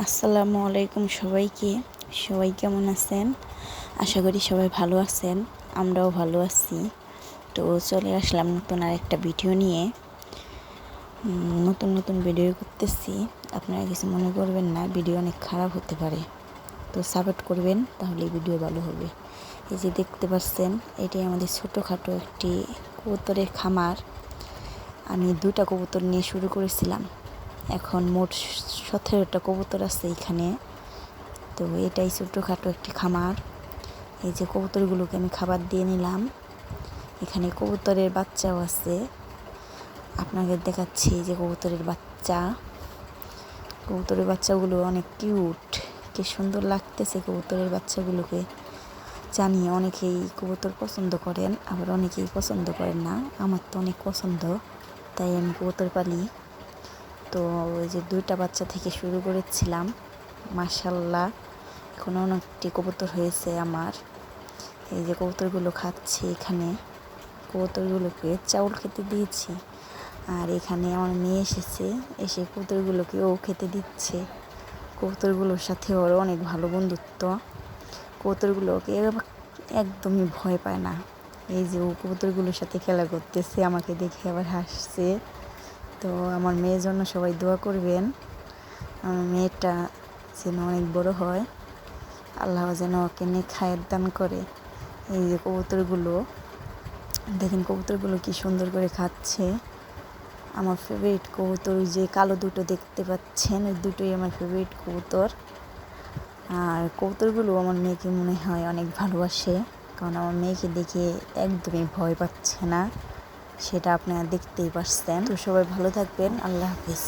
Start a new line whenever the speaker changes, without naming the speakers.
আসসালামু আলাইকুম সবাইকে। সবাই কেমন আছেন? আশা করি সবাই ভালো আছেন, আমরাও ভালো আছি। তো চলে আসলাম নতুন আরেকটা ভিডিও নিয়ে। নতুন ভিডিও করতেছি, আপনারা কিছু মনে করবেন না, ভিডিও অনেক খারাপ হতে পারে, তো সাপোর্ট করবেন, তাহলে ভিডিও ভালো হবে। এই যে দেখতে পাচ্ছেন, এটাই আমাদের ছোটোখাটো একটি কবুতরের খামার। আমি 2টা কবুতর নিয়ে শুরু করেছিলাম, এখন মোট 17টা কবুতর আছে এখানে। তো এটাই ছোটোখাটো একটি খামার। এই যে কবুতরগুলোকে আমি খাবার দিয়ে নিলাম। এখানে কবুতরের বাচ্চাও আছে, আপনাদের দেখাচ্ছি। যে কবুতরের বাচ্চাগুলো অনেক কিউট, কি সুন্দর লাগতেছে কবুতরের বাচ্চাগুলোকে। জানি অনেকেই কবুতর পছন্দ করেন, আবার অনেকেই পছন্দ করেন না। আমার তো অনেক পছন্দ, তাই আমি কবুতর পালি। তো ওই যে 2টা বাচ্চা থেকে শুরু করেছিলাম, মাশাআল্লাহ এখন অনেকটি কবুতর হয়েছে আমার। এই যে কবুতরগুলো খাচ্ছে, এখানে কবুতরগুলোকে চাউল খেতে দিয়েছি। আর এখানে আমার মেয়ে এসেছে, এসে কবুতরগুলোকে ও খেতে দিচ্ছে। কবুতরগুলোর সাথে ওর অনেক ভালো বন্ধুত্ব। কবুতরগুলোকে একদমই ভয় পায় না। এই যে ও কবুতরগুলোর সাথে খেলা করতেছে, আমাকে দেখে আবার হাসছে। তো আমার মেয়ের জন্য সবাই দোয়া করবেন, আমার মেয়েটা যেন অনেক বড় হয়, আল্লাহ যেন ওকে নেক হায়াত দান করে। এই যে কবুতরগুলো দেখেন, কবুতরগুলো কি সুন্দর করে খাচ্ছে। আমার ফেভারিট কবুতর, ওই যে কালো দুটো দেখতে পাচ্ছেন, ওই দুটোই আমার ফেভারিট কবুতর। আর কবুতরগুলো আমার মেয়েকে মনে হয় অনেক ভালোবাসে, কারণ আমার মেয়েকে দেখে একদমই ভয় পাচ্ছে না, সেটা আপনারা দেখতেই পাচ্ছেন। তো সবাই ভালো থাকবেন, আল্লাহ হাফিজ।